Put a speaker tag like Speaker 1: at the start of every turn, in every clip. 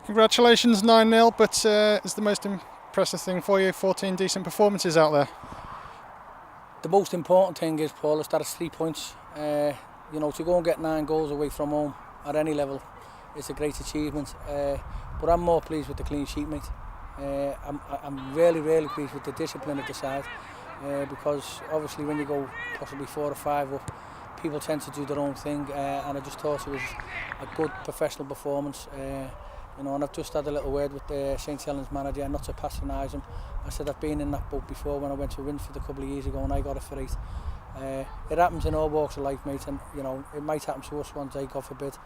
Speaker 1: Congratulations, 9-0, but it's the most impressive thing for you, 14 decent performances out there.
Speaker 2: The most important thing is, Paul, is that it's 3 points. To go and get 9 goals away from home at any level is a great achievement. But I'm more pleased with the clean sheet, mate. I'm really pleased with the discipline at the side, because obviously when you go possibly 4 or 5 up, people tend to do their own thing, and I just thought it was a good professional performance. And I've just had a little word with the St Helens manager, not to patronise him. I said I've been in that boat before when I went to Winford a couple of years ago and I got it for 8. It happens in all walks of life, mate, and it might happen to us one day, God forbid.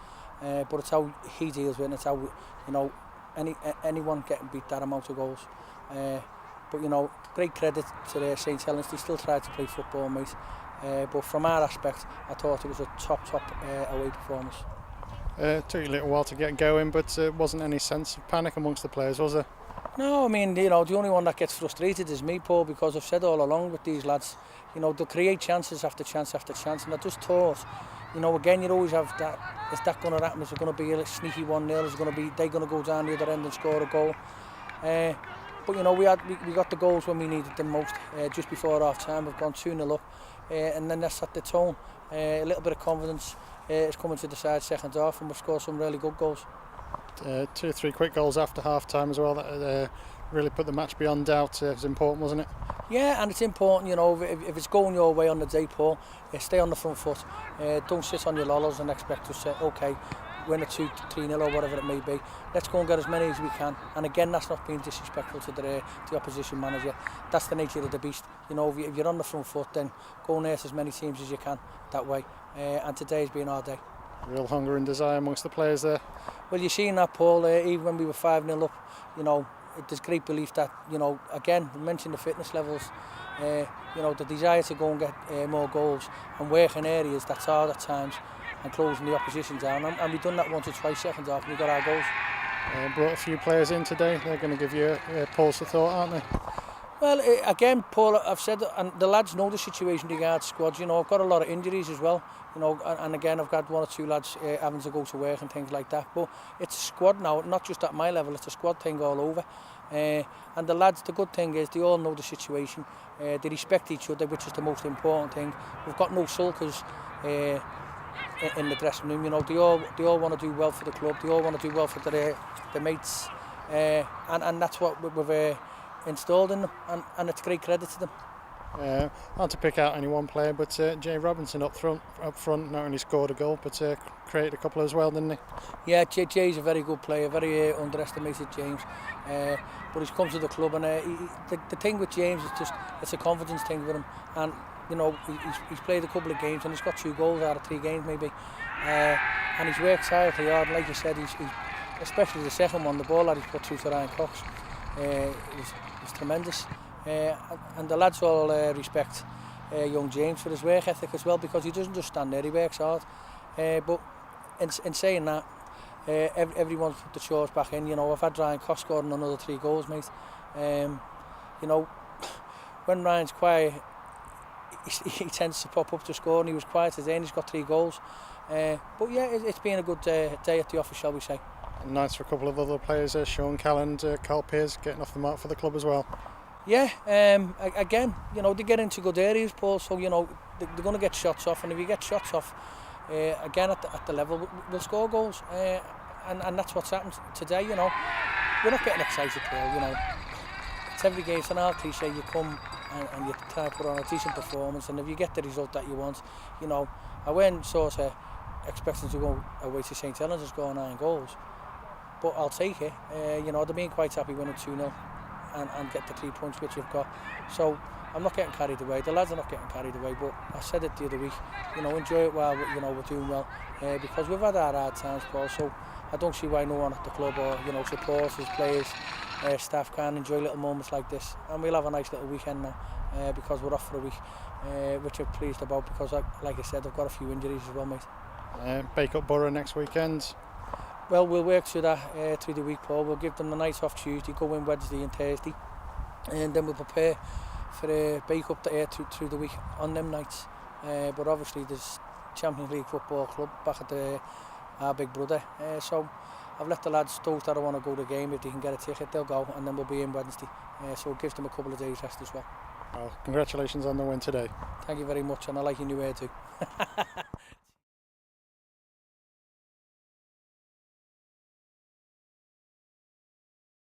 Speaker 2: But it's how he deals with it, and it's how anyone getting beat that amount of goals. But great credit to the St Helens. They still tried to play football, mate. But from our aspect, I thought it was a top away performance.
Speaker 1: It took you a little while to get going, but wasn't any sense of panic amongst the players, was there?
Speaker 2: No, I mean, the only one that gets frustrated is me, Paul, because I've said all along with these lads, they'll create chances after chance after chance, and I just thought, again, you always have that, is that going to happen? Is it going to be a sneaky 1-0? Is it going to be, they're going to go down the other end and score a goal? But we got the goals when we needed them most. Just before half time, we've gone 2-0 up, and then that set the tone. A little bit of confidence is coming to the side second half, and we've scored some really good goals.
Speaker 1: 2 or 3 quick goals after half time as well. That really put the match beyond doubt. It was important, wasn't it?
Speaker 2: Yeah, and it's important, if it's going your way on the day, Paul, stay on the front foot. Don't sit on your laurels and expect to say, okay, win a 2-3-0 or whatever it may be. Let's go and get as many as we can. And again, that's not being disrespectful to the opposition manager. That's the nature of the beast. If you're on the front foot, then go and hurt as many teams as you can that way. And today's been our day.
Speaker 1: Real hunger and desire amongst the players there.
Speaker 2: Well, you've seen that, Paul. Even when we were 5-0 up, there's great belief that, again, we mentioned the fitness levels, the desire to go and get more goals and work in areas that's hard at times and closing the opposition down. And we've done that once or twice second half and we got our goals.
Speaker 1: Brought a few players in today. They're going to give you a pulse of thought, aren't they?
Speaker 2: Well, again, Paul, I've said, and the lads know the situation regards squads. I've got a lot of injuries as well. And again, I've got 1 or 2 lads having to go to work and things like that. But it's a squad now, not just at my level. It's a squad thing all over. And the lads, the good thing is they all know the situation. They respect each other, which is the most important thing. We've got no sulkers in the dressing room. They all want to do well for the club. They all want to do well for their mates. And that's what we've installed in them, and it's great credit to them.
Speaker 1: Not to pick out any one player, but Jay Robinson up front not only scored a goal, but created a couple as well, didn't he?
Speaker 2: Yeah, Jay's a very good player, very underestimated James. But he's come to the club, and the thing with James is just it's a confidence thing with him. And he's played a couple of games and he's got 2 goals out of 3 games maybe. And he's worked tirelessly hard. Like you said, he's especially the second one, the ball that he's put through to Ryan Cox. Was tremendous, and the lads all respect young James for his work ethic as well, because he doesn't just stand there, he works hard. But in saying that, everyone's put the chores back in. I've had Ryan Cox scoring another 3 goals, mate. When Ryan's quiet, he tends to pop up to score, and he was quiet today and he's got 3 goals. But yeah, it's been a good day at the office, shall we say.
Speaker 1: Nice for a couple of other players, Sean Calland, Carl Pearce getting off the mark for the club as well.
Speaker 2: Yeah, again, they get into good areas, Paul, so they're going to get shots off, and if you get shots off, again at the level, we'll score goals, and that's what's happened today. We're not getting excited, Paul. It's every game, it's an old cliche. You come and you try to put on a decent performance, and if you get the result that you want, I went sort of expecting to go away to St Helens and score 9 goals. But I'll take it. They're being quite happy winning 2-0 and get the 3 points which you've got. So I'm not getting carried away. The lads are not getting carried away. But I said it the other week. Enjoy it while we're doing well, because we've had our hard times, Paul. So I don't see why no one at the club or supporters, players, staff can enjoy little moments like this. And we'll have a nice little weekend now, because we're off for a week, which I'm pleased about, because like I said, I've got a few injuries as well, mate.
Speaker 1: Bake up Borough next weekend.
Speaker 2: Well, we'll work through that through the week, Paul. We'll give them the night off Tuesday, go in Wednesday and Thursday, and then we'll prepare for a bake up through the week on them nights. But obviously there's Champions League Football Club back at our big brother. So I've let the lads those that want to go to the game, if they can get a ticket, they'll go, and then we'll be in Wednesday. So it gives them a couple of days rest as well.
Speaker 1: Well, congratulations on the win today.
Speaker 2: Thank you very much, and I like your new hair too.